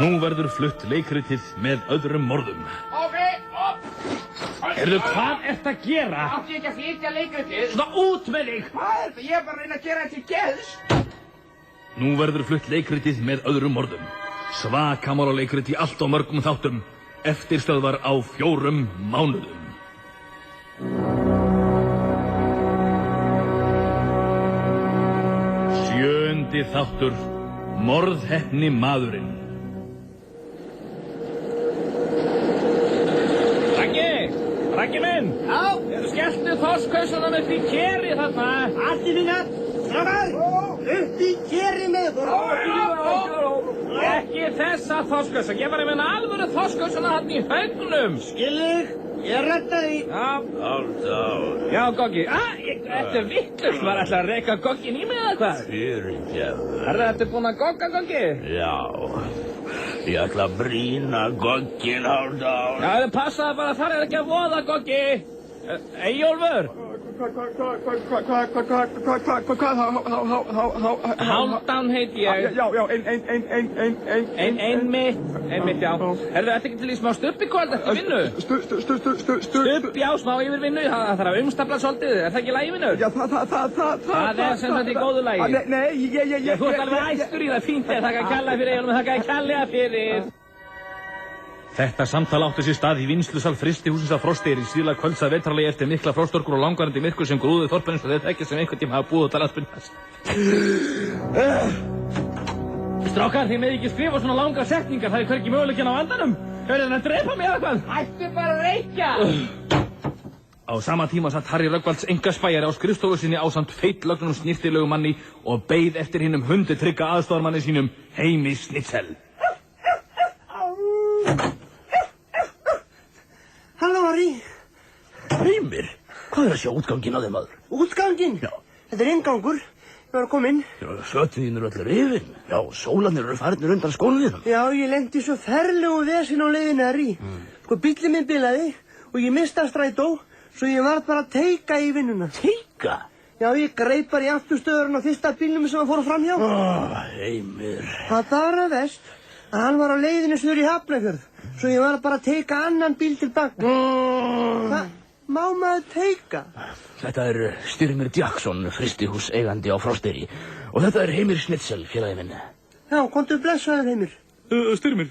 Nú verður flutt leikritið með öðrum morðum. Hvað ert að gera? Átti ég ekki að flytja leikritið? Svona út með þig! Hvað er þetta? Ég er bara að reyna að gera þetta til geðs. Nú verður flutt leikritið með öðrum morðum. Svakamála leikrit í allt og mörgum þáttum. Eftirstöðvar á 4 mánuðum. Sjöundi þáttur. Morðheppni maðurinn. Raggi minn! Já? Skelltu þorskhausana með því keri þarna! Allir mína! Strákar! Upp í keri með okkur! Ekki þessa þorskausa, ég var með alvöru þorskausana þarna í haugnum! Skilur, ég redda því! Já, Goggi. Þetta vitlaus, var alltaf að reka Gogginn í mig eða hvað? Fyrirgefðu. Þetta búin að gogga, Goggi? Já. Ég ætla að brýna Gogginn Hálfdán. Já, það passaði bara að það ekki að voða, Goggi. Eyjólfur? Hálfdán heiti ég. Já, Einmitt, já. Þetta ekki til í smá stubb í kvöld eftir vinnu? Stubb, já, smá yfir vinnu. Það þarf að umstafla svolítið. Er það ekki lagi vinnu? Já, það er sem þetta í góðu lagi. Nei, ég... Þú ert alveg æstur í það, fínt er. Þakka kærlega fyrir Eyjólfur, þakka kærlega fyrir. Þetta samtal átti sér stað í vinnslusal frystihúsins að Frosteyri síðla kvölds að vetrarlegi eftir mikla frostorkur og langvarandi myrkur sem grúði þorpinu svo þeir ekki sem einhvern tíma hafa búið út að landsbyggðast. Strákar, þið með ekki skrifa svona langar setningar, það hvergi möguleikinn á andanum. Hörðu þannig að drepa mig eða hvað? Hættu bara að reykja! Á sama tíma satt Harry Rögnvalds einkaspæjari á skrifstofu sinni ásamt feitlögnum snirtilegu manni og beið eftir hinum hundetrygga aðstoðarmanni sínum, Heimi Schnitzel. Halló, Harry. Heimir, hvað er að sjá útganginn á þeim maður? Útganginn? Já. Þetta er inngangur. Ég var að koma inn. Já, fötin þín eru öll rifin. Já, sólarnir eru farnir undan skónum þínum. Já, ég lendi svo ferlegu vesinn á leiðinu, Harry. Sko, bíllinn minn bilaði og ég mista strætó, svo ég var bara að teika í vinnuna. Teika? Já, ég greip bara í afturstöðurinn á fyrsta bílnum sem að fór framhjá. Heimir. Það bara vest að hann var á leiðinu suður í Hafnarfjörð, svo ég var bara að teika annan bíl tilbaka. Hvað? Má maður teika? Þetta er Styrmir Jackson, frystihús eigandi á Frosteyri. Og þetta er Heimir Schnitzel, félagi minn. Já, komdu blessaður, Heimir. Styrmir.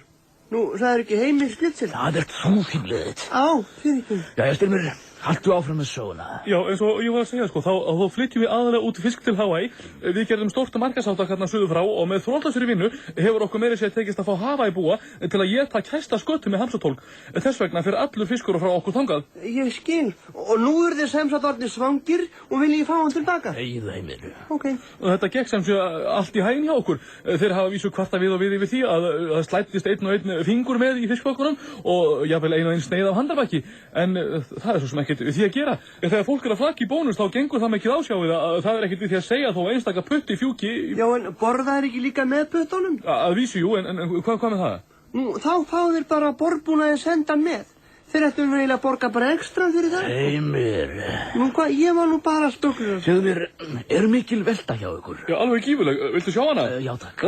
Nú, það er ekki Heimir Schnitzel. Það ert þú, fíblið þitt. Á, fyrir ekki. Jæja, Styrmir, haltu áfram með söguna. Já, eins og ég var að segja, sko, þá flytjum við aðalega út fisk til Hawaii. Við gerðum stórt markaðsátak hérna suður frá og með þrótlausri vinnu hefur okkur meira sér tekist að fá Hawaii búa til að éta kæsta skötu með hamsatólk. Þess vegna fyrir allur fiskur frá okkur þangað. Ég skil. Og nú eru þeir sem sagt orðnir svangir og vil ég fá hann tilbaka. Heiðu, Heimir. Ok. Og þetta gekk sem sé allt í hæginn hjá okkur. Þeir hafa vísu kvarta við og við yfir því að slæddist einn og einn fingur með í fiskflokkunum og jafnvel ein og ein sneið af handarbaki. En það er svo sem ekkert við því að gera. Þegar fólk er að flakka í bónus þá gengur það mikið ásjáfið að það er ekkert við því að segja þó einstaka putti fjúki. Já, en borða þeir ekki líka með puttunum? Að vísu, jú, en hvað með það? Nú, þá fá þeir bara borðbúnaði sendan með. Þeir ættu eiginlega að borga bara ekstra fyrir það. Heimir. Nú hvað, ég var nú bara spökkur. Segðu mér, er mikil velta hjá ykkur? Já, alveg gífuleg. Viltu sjá hana? Já, takk.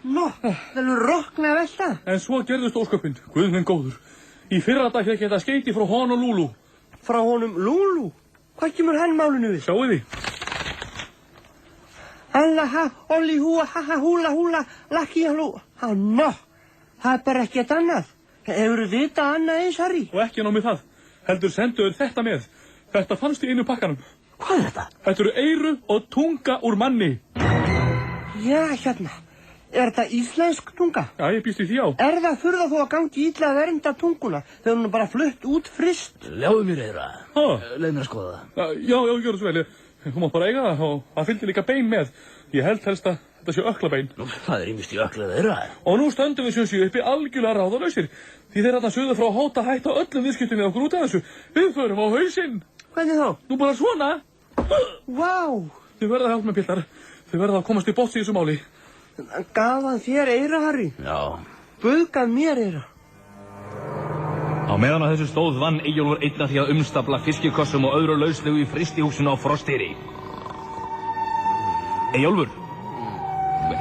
Nó, það er rokna velta. En svo gerðust ósköpin, Guð minn góður. Í fyrradag fékk ég þetta skeyti frá Honolulu. Frá honum Lulu? Hvað kemur hann málinu við? Sjáu því. Alla ha, olli húa, ha ha, húla húla, lakki halú. Há, nó, það er bara ekkert annað. Hefurðu vitað annað eins, Harry? Og ekki nóg með það. Heldur senduður þetta með. Þetta fannst í einu pakkanum. Hvað er þetta? Þetta eru eyru og tunga úr manni. Já, hérna. Er þetta íslensk tunga? Já, ég býst í því á. Er það furða þó að gangi illa að vernda tunguna þegar hún er bara flutt út fryst? Ljáðu mér eira. Leið mér að skoða það. Já, gjörðu svo vel. Þú mátt bara eiga það og það fylgdi líka bein með. Ég held helst að þetta sé ökklabein. Nú, það er ýmist í ökklað eira. Og nú stöndum við sjönsíu uppi algjörlega ráðalausir. Því þeir þarna sögðu frá hóta hætta öllum viðskiptum við okkur út af þessu. Við förum á hausinn. Hvernig þá? Nú bara svona. Vá. Þið verða að hjálpa mig, piltar. Þið verða að komast í botns í þessu máli. Gaf hann þér eira, Harry? Já. Guð gaf mér eira. Á meðan á þessu stóð vann Eyjólfur einn af því að umstafla fiskikossum og öðru lauslegu í frystihúsinu á Frosteyri. Eyjólfur,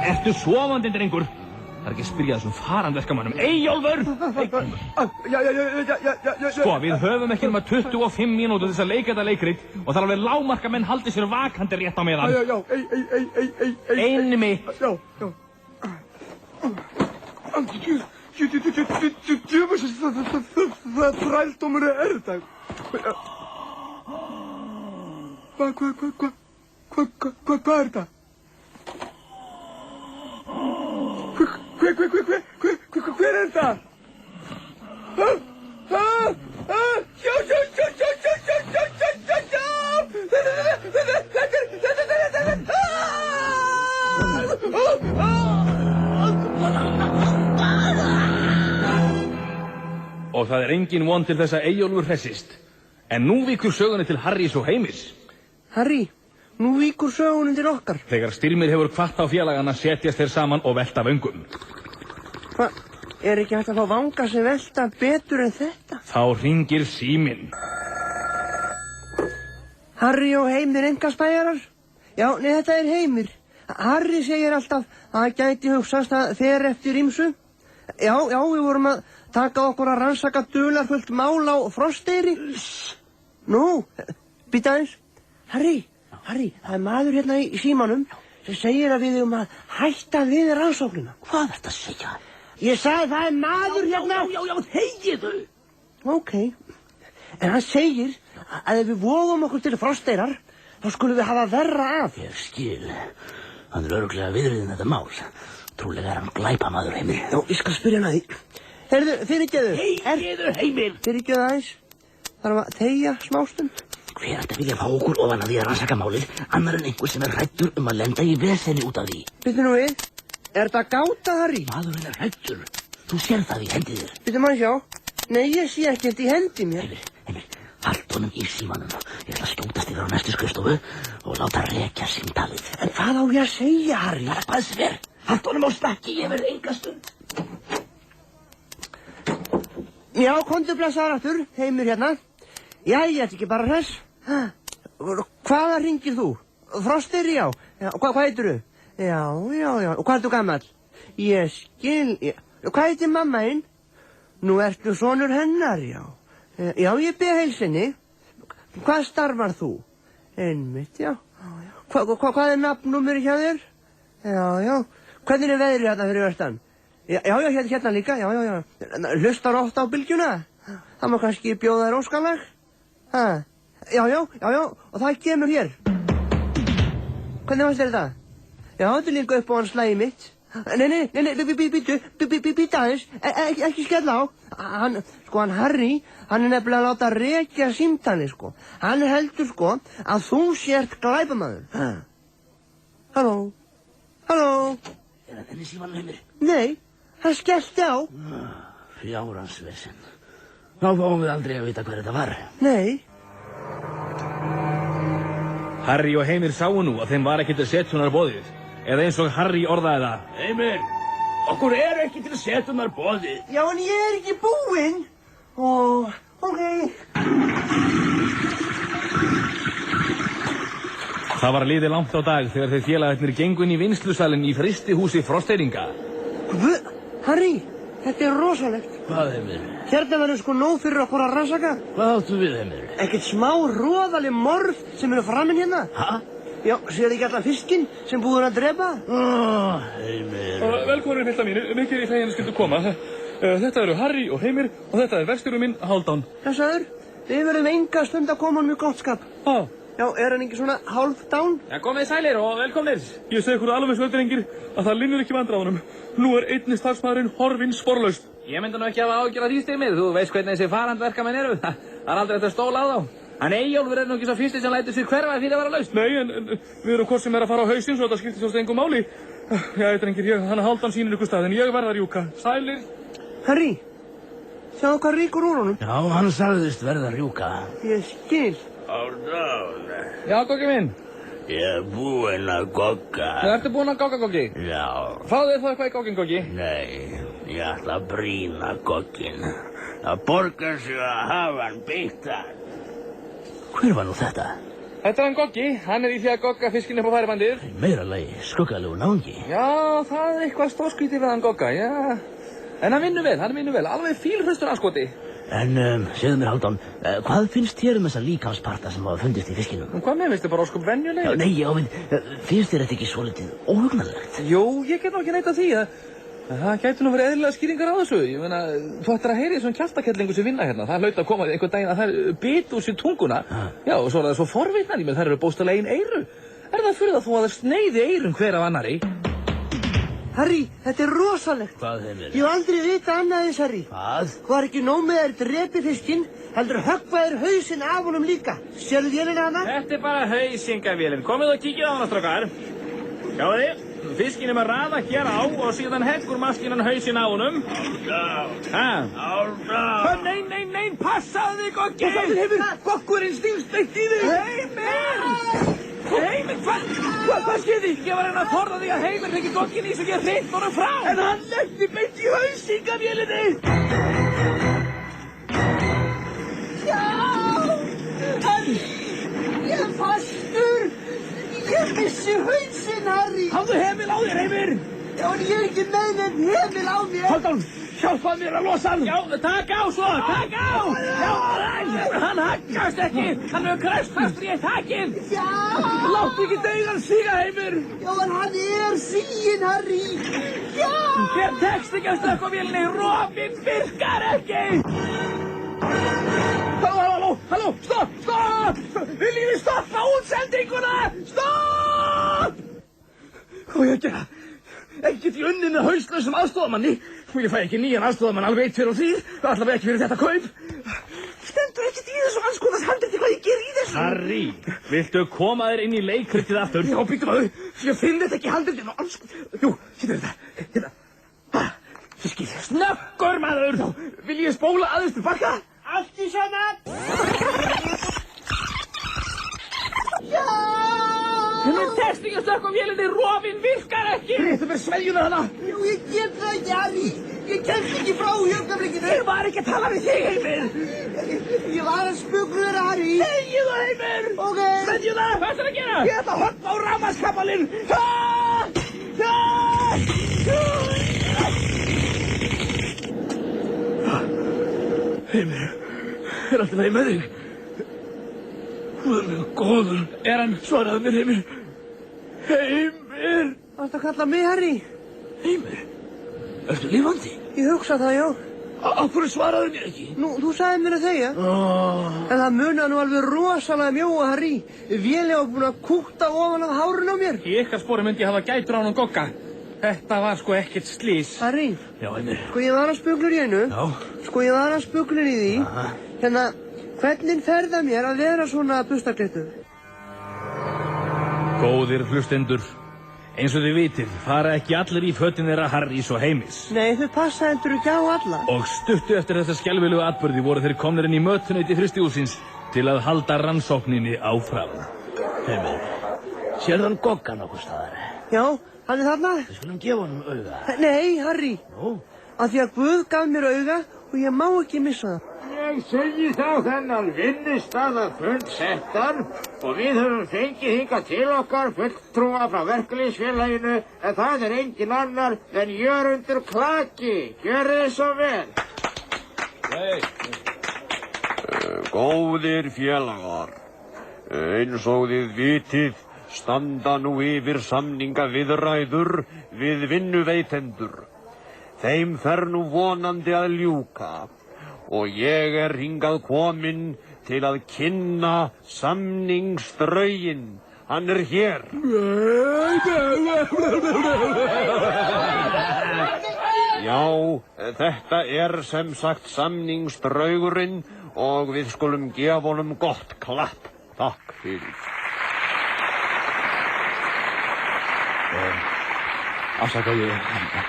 Ertu sofandi, drengur? Það ekki að spyrja þessum farandverkamönnum. Eyjólfur! Sko, við höfum ekki nema 25 mínútur til þess að leika þetta leikrit og það er alveg lágmark að menn haldi sér vakandi rétt á meðan. Einmitt. Djöfusins, það þrældómur þetta. Hvað er þetta? Hver er þetta? Og það er engin von til þess að Eyjólfur hressist. En nú víkur sögunni til Harrys og Heimis. Harry, nú víkur sögunni til okkar. Þegar Styrmir hefur hvatt á félagana setjast þeir saman og velta vöngum. Hvað, er ekki hægt að fá vanga sem velta betur en þetta? Þá hringir síminn. Harry og Heimir einkaspæjarar? Já, nei, þetta er Heimir. Harry segir alltaf að það gæti hugsast að fer eftir ýmsu. Já, við vorum að taka okkur að rannsaka dularfullt mál á Frosteyri. Nú, býta aðeins. Harry, það er maður hérna í símanum sem segir að við erum að hætta við rannsóknina. Hvað er þetta að segja? Ég sagði það er maður hérna. Já, þegiðu! Ok, en hann segir að ef við vogum okkur til Frosteyrar, þá skulum við hafa verra af. Ég skil. Hann er örugglega viðriðin þetta mál. Trúlega er hann glæpamaður, Heimir. Já, ég skal spyrja hann að því. Heyrðu, fyrirgeðu. Heimir! Fyrirgeðu aðeins. Þarf að þegja smástund. Hver ætti að vilja fá okkur ofan að því að rannsaka málið, annar en einhver sem er hræddur að lenda í vesenni út af því. Býttu nú við. Er þetta gáta, Harry? Maðurinn er hræddur. Þú sér það í hendi þér. Býttu maður sjá. Nei, ég sé ekkert í hendi mér. Heimir, hald honum í símanum. Ég ætla að skjótast yfir á næstu skrifstofu og láta rekja símtalið. En hvað á ég að segja, Harry? Það er hvað sem er. Hald honum á snakki, ég verð enga stund. Já, komdu blessaður aftur, Heimir hérna. Jæja, þetta ekki bara hress. Hvaða hringir þú? Frosteyri, já. Hvað heitirðu? Já. Og hvað ertu gamall? Ég skil. Hvað heitir mamma þín? Nú ertu sonur hennar, já. Já, ég beð heilsinni. Hvað starfar þú? Einmitt, já. Hvað er nafnnúmerið hjá þér? Já. Hvernig er veðrið hérna fyrir vestan? Já, hérna líka, já. Hlustar oft á bylgjuna? Það má kannski bjóða þér óskalag? Já, og það kemur hér. Hvernig fannst þér það? Já, þetta er líka upp á hans lagi mitt. Nei, býtu aðeins, ekki skella á. Hann Harry, hann er nefnilega að láta rekja símtali, Hann heldur, að þú sért glæpamaður. Halló? Er hann enn í símanum, Heimir? Nei, hann skellti á. Fjáransvesen. Þá fáum við aldrei að vita hver þetta var. Nei. Harry og Heimir sáu nú að þeim var ekki til setunar boðið. Eða eins og Harry orðaði það. Heimir, okkur er ekki til setunar boðið. Já, en ég er ekki búinn. Ok. Það var liðið langt á dag þegar þeir félagarnir gengu inn í vinnslusalinn í frystihúsi Frosteyringa. Harry, þetta er rosalegt. Hvað, Heimir? Hérna verður nóg fyrir okkur að rannsaka. Hvað áttu við, Heimir? Ekkert smá roðaleg morð sem eru framinn hérna. Ha? Já, sér ekki allan fiskinn sem búinn að drepa? Heimir. Velkomin, pilta mínu. Mikið í þeginni skildu koma. Þetta eru Harry og Heimir og þetta er verkstjóri minn, Hálfdán. Blessaður, við verðum enga stund að koma með gott skap. Já, er hann ekki svona Hálfdán? Já, komið sælir og velkomnir. Ég segi ykkur alveg svo drengir að það linnir ekki vandræðunum. Nú er einni starfsmaðurinn horfinn sporlaust. Ég myndi nú ekki hafa ágjörð á því Styrmir. Þú veist hvernig þessi farandverkamenn eru. Það er aldrei eftir að stóla á þá. Hann Eyjólfur er nú ekki svo fyrsti sem lætur sér hverfa fyrir að vera laust. Nei, en við erum hvort sem er að fara á hausinn svo þetta skiptir svo engum máli. Já, drengir, hann Hálfdán sýnir ykkur stað en ég verð að rjúka. Sælir. Harry, sjáðu hvað ríkur úr honum. Já, hann sagðist verða að rjúka. Ég skil. Hálfdán. Já, Goggi minn. Ég er búinn að gogga. Ertu búinn að gogga, Goggi? Já. Fáðu þér þá eitthvað í gogginn, Goggi? Nei, ég ætla að brýna gogginn. Það borgar sig að hafa hann beittan. Hver var nú þetta? Þetta er hann Goggi, hann í því að gogga fiskinn upp á færibandið. Meira lagi, skuggalegu náungi. Já, það er eitthvað stórskrítið við hann Gogga, já. En hann vinnur vel, alveg fílhraustur anskoti. En, segðu mér Hálfdán, hvað finnst þér þessa líkamsparta sem hafa fundist í fiskinum? Hvað með, finnst þið bara ósköp venjulegir? Nei, já, finnst þér þetta ekki svolítið óhugnanlegt? Jú, ég get nú ekki neita því að það gæti nú verið eðlilega skýringar á þessu. Ég meina, þú ættir að heyra í þessum kjaftakellingu sem vinna hérna. Það hlaut að koma einhvern daginn að þær bitu úr sér tunguna. Já, og svo er það svo forvitnar, ég meina, þær eru bóstalega ein eyru. Er það fyrir það þó að það sneiði eyrun hver af annarri? Harry, þetta er rosalegt. Hvað þeim er? Ég hef aldrei vitað annað eins, Harry. Hvað? Var ekki nóg með þér drepi fiskinn, heldur höggvaðir hausinn af honum líka. Sérðu vélina hana? Þetta er bara hausingavélin. Komið og kíkið á hana, strákar. Sjáu þið, fiskinn er með raða hér á og síðan heggur maskínan hausinn á honum. Hálfdán! Nei, passaðu þig, Goggi! Passaðu þig, Heimir! Goggurinn stílst eitt í þig! Heimir, hvað skeði? Ég var að forða því að Heimir fengi Gogginn í svo ég hreint honum frá. En hann leggti beint í hausingavélinni! Já! Harry! Ég er fastur! Ég missi hausinn, Harry! Hafðu hemil á þér, Heimir! Já, en ég er ekki með nefn hemil á mér! Hálfdán, hjálpaðu mér að losa hann! Já, taka á svo, taka á! Já, hann haggast ekki! Hann hefur kræst fastur í eitt hakið! Já! Láttu ekki dauðan síga, Heimir! Já, en hann er síginn, Harry! Já! Þér tekst ekki að stökkva vélinni, rofinn virkar ekki! Halló, stopp! Viljið við stoppa útsendinguna? Stopp! Hvað á ég að gera? Ekki get ég unnið með hauslausum aðstoðamanni. Ég fæ ekki nýjan aðstoðamann alveg 1, 2 og 3. Allavega ekki fyrir þetta kaup. Stendur ekkert í þessu anskoðast handriti hvað ég ger í þessu. Harry, viltu koma þér inn í leikritið aftur? Já, býttu maður. Ég finn þetta ekki í handritinu. Jú, hérna er þetta. Hérna. Fiskið. Snöggur, maður! Vil ég spóla aðeins til baka? Allt í svona! Já! Henni tekst ekki að stökkva vélinni, rofinn virkar ekki! Réttu mér sveljuna hana. Jú, ég get það ekki, Harry. Ég kemst ekki frá hjöfnablikinu. Ég var ekki að tala við þig, Heimir! Ég var að spugla þér, Harry. Segju það, Heimir! Ok. Sveljuna, hvað ætlarðu að gera? Ég ætla að höfna á rafmagnskapalinn. Heimir, er alltaf verið með þig? Guð minn góður. Er hann? Svaraðu mér, Heimir. Heimir! Varstu að kalla mig, Harry? Heimir, ertu lifandi? Ég hugsa það, já. Af hverju svaraðu mér ekki? Nú, þú sagði mér að þegja. En það munar nú alveg rosalega mjóa, Harry. Vélið var búin að kúkta ofan af hárun á mér. Í ykkar spori myndi ég hafa gætur á hann Gogga. Þetta var sko ekkert slís. Harry, Já, Heimir. sko ég var að spuglur í einu. Já. Sko ég var að spuglur í því. Aha. Hérna, hvernig fer það mér að vera svona bustaklettur? Góðir hlustendur, eins og þið vitið fara ekki allir í fötin þeirra Harrys og Heimis. Nei, þau passa endur ekki á alla. Og stuttu eftir þessa skelfilegu atburði voru þeir komnir inn í mötuneyti frystihússins til að halda rannsókninni áfram. Heimir, sérðu hann Gogga nokkuð staðar? Já, hann er þarna. Við skulum gefa honum auga. Nei, Harry, Nú? af því að Guð gaf mér auga og ég má ekki missa það. Ég segi þá þennan vinnustaðafund settan og við höfum fengið hingað til okkar fulltrúa frá verkalýðsfélaginu en það er engin annar en Jörundur Klaki. Gjörið svo vel. Góðir félagar, eins og þið vitið standa nú yfir samningaviðræður við vinnuveitendur. Þeim fer nú vonandi að ljúka og ég er hingað kominn til að kynna samningsdrauginn. Hann er hér. Já, þetta er sem sagt samningsdraugurinn og við skulum gefa honum gott klapp. Takk fyrir. Afsakaðu,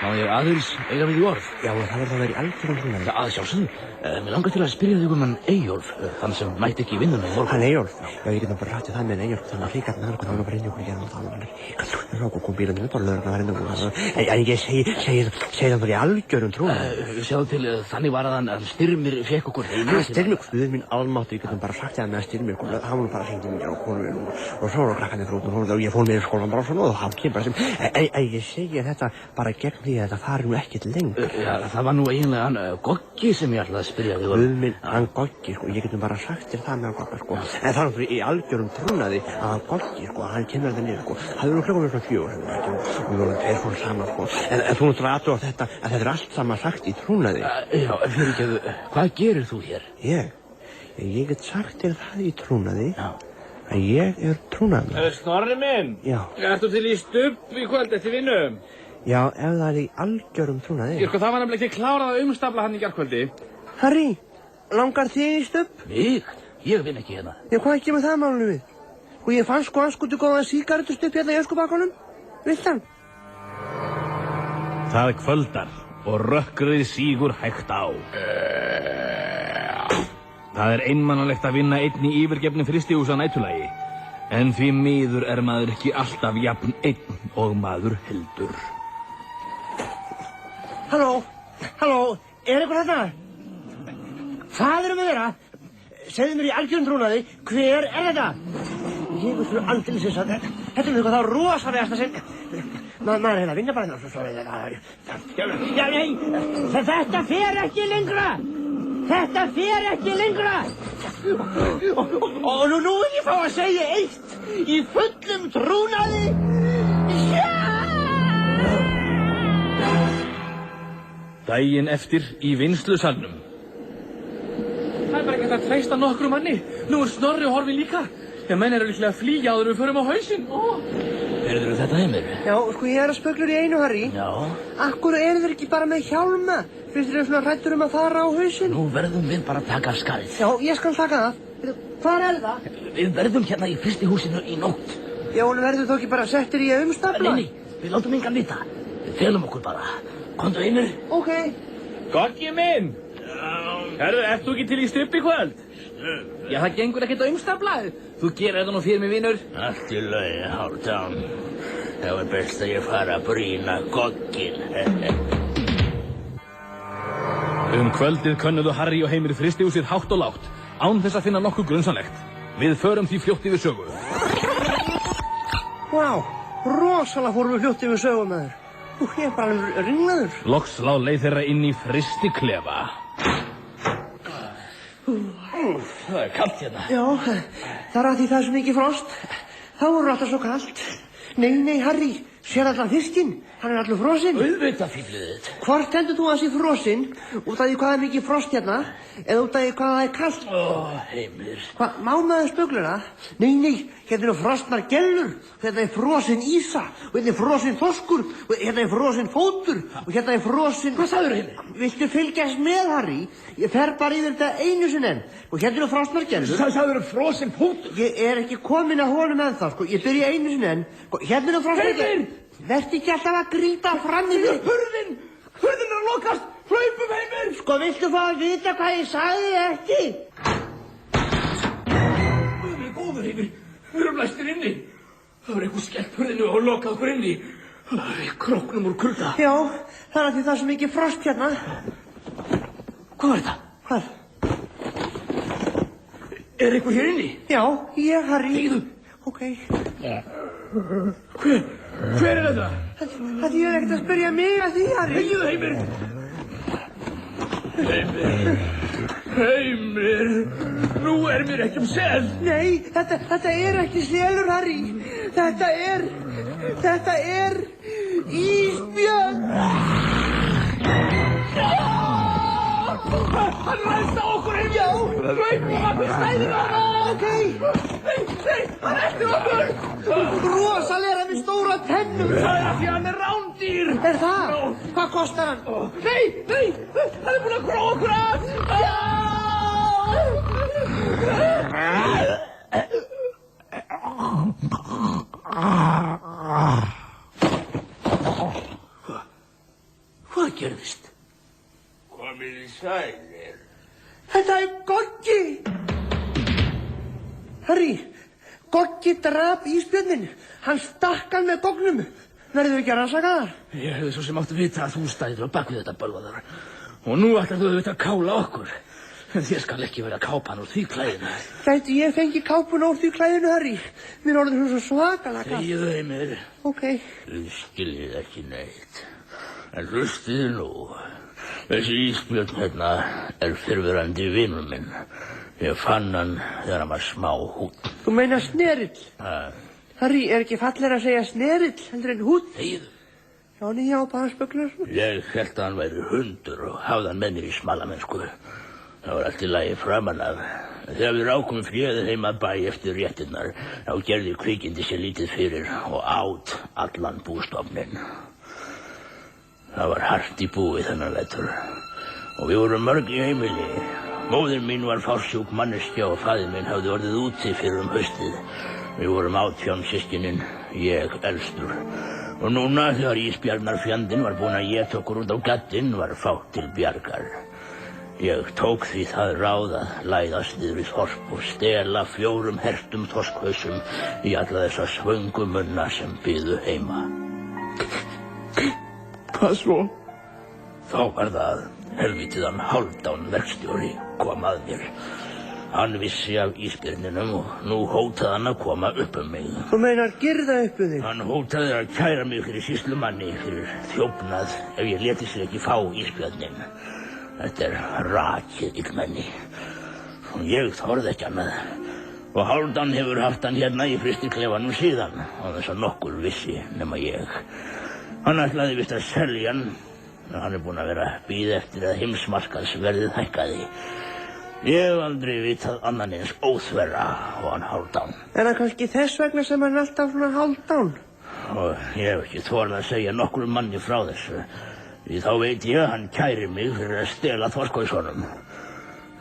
má ég aðeins eiga við í orð? Já, það verður að vera í algjörum trúnaði. Að sjálfsögðu, mér langar til að spyrja þig hann Eyjólf, þann sem mætti ekki í vinnuna í morgun. Hann Eyjólf? Já, ég get bara rættið það með Eyjólf, þannig að ríkast með hann, hann var bara inn í okkur hérna og hann er ríkast. Það kom bílum minn, bara lögurinn að vera inn í okkur. En ég segi hann bara í algjörum trúnaði. Sjáðu til, þannig var að hann Styrmir fekk okkur heim. Styrmir, guð minn almáttur, ég getum bara sagt það með Styrmir, hann var bara hringt í mér og konur og svo var krakkarnir frá út og ég fór með í skólann bara svona og hann kemur bara sem, ég segi þetta bara gegn því að þetta fari nú ekkert lengur. Já, það var nú eiginlega hann Goggi sem ég ætlaði að spyrja þig. Guð minn, hann Goggi, sko, ég getum bara sagt þér það með hann Gogga, sko. En það er náttúrulega í algjörum trúnaði að hann Goggi, sko, hann kemur þetta niður, sko. Það verður klokkan svona 4, og við vorum tveir svona saman, sko. En þú náttúrulega aðtúr að þetta er allt saman sagt í trúnaði. Já, fyrirgefðu, hvað gerir þú hér? Ég get sagt þér það í trúnaði. Já. Að ég er trúnaðarmaður. Snorri minn? Já. Ertu til í stubb í kvöld eftir vinnu? Já, ef það er í algjörum trúnaði. Sko, það var nefnilega ekki klárað að umstafla hann í gærkvöldi. Harry, langar þig í stubb? Mig? Ég vinn ekki hérna. Já, hvað kemur það málunum við? Og ég fann sko anskutu góðan sígarettustubb hérna í öskubakkanum. Vilt hann? Það kvöldar og rökkrið sígur hægt á. Það er einmannalegt að vinna einn í yfirgefnu frystihús að nætulagi. En því miður er maður ekki alltaf jafn einn og maður heldur. Halló, er einhver hérna? Hvað erum við þeirra? Segðu mér í algjörum trúnaði, hver er þetta? Ég er fyrir andilsins að þetta er eitthvað þá rosalegasta sem... Maður er hérna að vinna bara hérna og svo Já, nei, þetta fer ekki lengra! Þetta fer ekki lengra! Og nú vil ég fá að segja eitt í fullum trúnaði. Daginn eftir í vinnslusalnum. Það er bara ekki að treysta nokkru manni. Nú er Snorri horfinn líka. Menn eru líklega að flýja áður við förum á hausinn. Heyrðirðu þetta Heimir? Já, sko ég er að spöglur í einu, Harry. Já. Akkur eru þeir ekki bara með hjálma? Finnst þér svona hræddur að fara á hausinn? Nú verðum við bara að taka af skarið. Já, ég skal taka það. Hvar er það? Við verðum hérna í frystihúsinu í nótt. Já, en verður þú ekki bara settir í að umstafla? Nei, við látum engan vita. Við felum okkur bara. Komdu Heimir. Ok. Goggi minn! Herðu, ert þú ekki til í stubb í kvöld? Já, það gengur ekkert á umstaflaðu. Þú gerir þetta nú fyrir mig, vinur. Allt í lagi, Hálfdán. Það var best að ég fara að brýna Gogginn. Kvöldið könnuðu Harry og Heimir frystihúsið hátt og lágt, án þess að finna nokkuð grunsamlegt. Við förum því fljótt yfir sögu. Vá, rosalega fórum við fljótt yfir sögu, maður. Ég er bara alveg ringlaður. Loks lá leið þeirra inn í frystiklefa. Það er kalt hérna. Já, það er að því það er svo mikið frost. Þá er alltaf svo kalt. Nei, Harry, sér allan fiskinn. Hann er allur frosinn. Auðvitað, fíflið þitt. Hvort heldur þú að sé frosinn út af því hvað er mikið frost hérna eða út af því hvað það er kalt? Heimir. Hvað, má maður spögluna? Nei, hérna eru frosnar gellur, hérna er frosinn ísa og hérna er frosinn þorskur og hérna er frosinn fótur og hérna er frosinn... Hvað sagður, Heimir? Viltu fylgjast með, Harry? Ég fer bara yfir þetta einu sinni enn og hérna eru frosnar gellur. Sagður frosinn fótur? Ég er ekki komin að honum ennþá, sko. Ég byrja einu sinni enn. Hérna eru frosnar gellur. Vertu ekki alltaf að gríta fram í þig. Hurðin er að lokast! Hlaupum, Heimir! Sko, viltu fá að vita hvað ég sagði ekki? Guð minn góður, Heimir. Við erum læstir inni. Það var eitthvað skellt hurðinu og lokað okkur inni. Við króknum úr kulda. Já, það er að því það er svo mikið frost hérna. Hvað var þetta? Hvað? Er eitthvað hér inni? Já, ég, Harry. Þýðu. Ok. Hver er þetta? Það ég er ekkert að spyrja mig að því, Harry. Þýðu, Heimir. Heimir. Nú er mér ekki sel. Nei, þetta er ekki selur, Harry. Þetta er ísbjörn. Hann ræðst á okkur, Heimir. Já. Hlaupum að við stæðum á það. Ok. Nei, hann eftir okkur. Rosalega með stóra tennur. Það er að því hann er rándýr. Er það? Hvað kostar hann? Nei, hann er búinn að króa okkur af. gerðist? Komið í sælir. Þetta er Goggi! Harry, Goggi drap ísbjörnin. Hann stakk hann með gógnum. Verður ekki að rannsaka það? Ég hefði svo sem átt að vita að þú stæðir á bak við þetta bölvaður. Og nú ætlar þú auðvitað að kála okkur. En þér skal ekki vera kápan úr því klæðinu. Gæti ég fengi kápuna úr því klæðinu, Harry? Mér orður hún svo svakalega kalt. Þegið Heimir. Ok. Þið skiljið ekki neitt. En hlustið nú. Þessi ísbjörn hérna er fyrrverandi vinur minn. Ég fann hann þegar hann var smá húnn. Þú meina snerill? Harry, er ekki fallegra að segja snerill heldur en húnn? Þegið. Já, bara spögglar svona. Ég held að hann væri hundur og hafði hann með mér í smalamennsku. Það var allt í lagi framan af. Þegar við rákum fréðið heim að bæ eftir réttirnar, þá gerði kvikindi sér lítið fyrir og át allan bústofnin. Það var hart í búi þennan vetur og við vorum mörg í heimili. Móðir mín var fársjúk manneskja og faðir minn hafði orðið úti fyrir haustið. Við vorum 18 systkinin, ég elstur. Og núna þegar ísbjarnarfjandinn var búinn að éta okkur út á gaddinn var fátt til bjargar. Ég tók því það ráð að læðast niður í þorp og stela 4 hertum þorskhausum í alla þessa svöngu munna sem biðu heima. Hvað svo? Þá var það helvítiðan Hálfdán verkstjóri kom að mér. Hann vissi af ísbjörninum og nú hótaði hann að koma upp mig. Þú meinar girða upp þig? Hann hótaði að kæra mig fyrir sýslumanni fyrir þjófnað ef ég léti sér ekki fá ísbjörnin. Þetta er rakið illmenni. Ég þorði ekki annað. Og Hálfdán hefur haft hann hérna í frystiklefanum síðan og þess að nokkur vissi nema ég. Hann ætlaði vist að selja hann. Hann er búinn að vera að bíða eftir að heimsmarkaðsverðið hækkaði. Ég hef aldrei vitað annan eins óþverra og hann Hálfdán. Er það kannski þess vegna sem hann alltaf svona Hálfdán? Og ég hef ekki þorað að segja nokkrum manni frá þessu. Því þá veit ég að hann kæri mig fyrir að stela þorskhaussunum.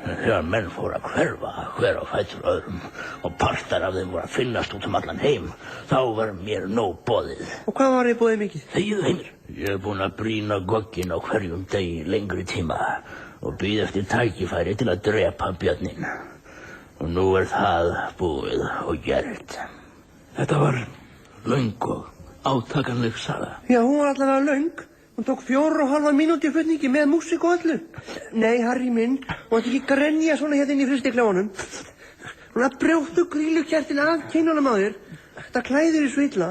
Þegar menn fóru að hverfa, hver á fætur öðrum, og partar af þeim voru að finnast út allan heim, þá var mér nóg boðið. Og hvað var þið boðið mikið? Þegið Heimir. Ég hef búinn að brýna Gogginn á hverjum degi lengri tíma og bíð eftir tækifæri til að drepa björnin. Og nú er það búið og gert. Þetta var löng og átakanleg saga. Já, hún var allavega löng. Hún tók 4,5 mínúti í flutningi með músík og öllu. Nei, Harry minn, hún ætti ekki grenja svona hérna inn í frystiklefanum. Hún að brjóttu grýlukertin af kinnunum á þér. Þetta klæðir í svo illa.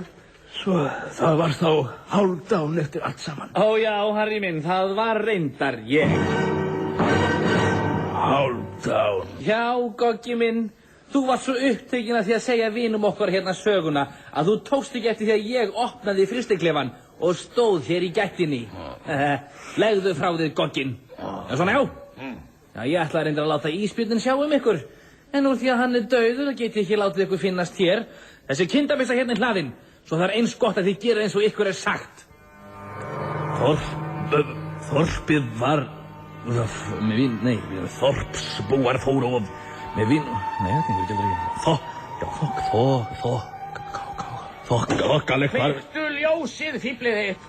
Svo það var þá Hálfdán eftir allt saman. Ó já, Harry minn, það var reyndar ég. Hálfdán. Já, Goggi minn, þú varst svo upptekinn af því að segja vinum okkar hérna söguna að þú tókst ekki eftir því að ég opnaði frystiklefan og stóð hér í gættinni. Legðu frá þig Gogginn. En svona já. Já, ég ætlaði reyndar að láta ísbjörnin sjá ykkur. En úr því að hann er dauður get ég ekki látið ykkur finnast hér. Þessi kindabissa hérna í hlaðinn. Svo það er eins gott að þið gera eins og ykkur er sagt. Þorpið var... Þorpsbúar fóru og... með vín... Nei, það gengur ekki. Þokkalegt var... Kveiktu ljósið, fíflið þitt.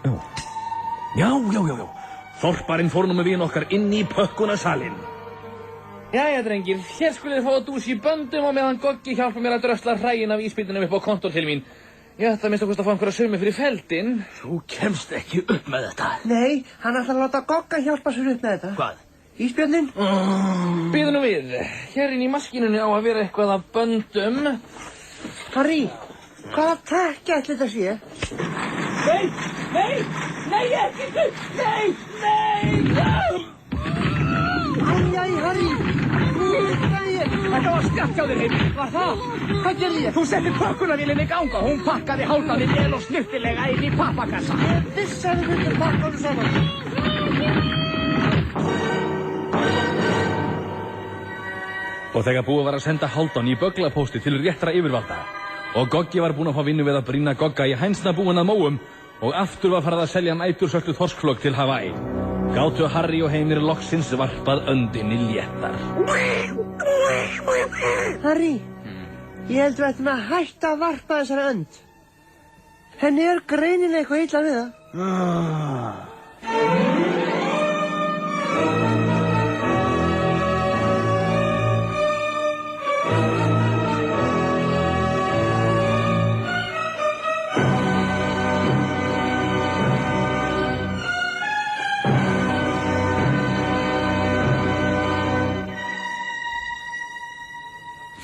Já. Þorparinn fór nú með vín okkar inn í pökkunasalinn. Jæja, drengir, hér skulið þið fá að dúsa í böndum og meðan Goggi hjálpa mér að drösla hræin af ísbjörninum upp á kontór til mín. Ég ætla að minnst að fá einhverja sömu fyrir feldinn. Þú kemst ekki upp með þetta. Nei, hann ætlar að láta Gogga hjálpa sér upp með þetta. Hvað? Ísbjörnin? Bíðu nú við. Hér inn í maskinunni á að vera eitthvað af böndum. Harry, hvaða tekja ætli þetta sé? Nei, ekki þú! Nei! Æ, Harry! Þetta var skjátt hjá þér, Heimir. Var það? Hvað gerði ég? Þú settir pökkunarvélinn í gang og hún pakkaði Hálfdáni vel og snyrtilega inn í pappakassa. Ég vissi að þið myndir pakka honum saman. Og þegar búið var að senda Hálfdán í bögglapósti til réttra yfirvalda og Goggi var búinn að fá vinnu við að brýna Gogga í hænsnabúinn að móum og aftur var farið að selja nætursöltu þorskflögg til Hawaii. Gátu Harry og Heimir loksins varpað öndinni léttar. Harry, ég held við ættum að hætta að varpa þessari önd. Henni er greinilega eitthvað illa við það.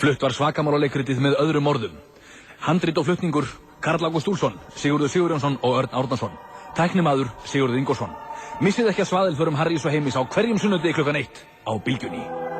Flutt var Svakamála-leikritið með öðrum orðum. Handrit og flutningur Karl Ágúst Úlfsson, Sigurður Sigurjónsson og Örn Árnason. Tæknimaður Sigurður Ingólfsson. Missið ekki að svaðilförum Harrys og Heimis á hverjum sunnudegi klukkan 1 á Bylgjunni.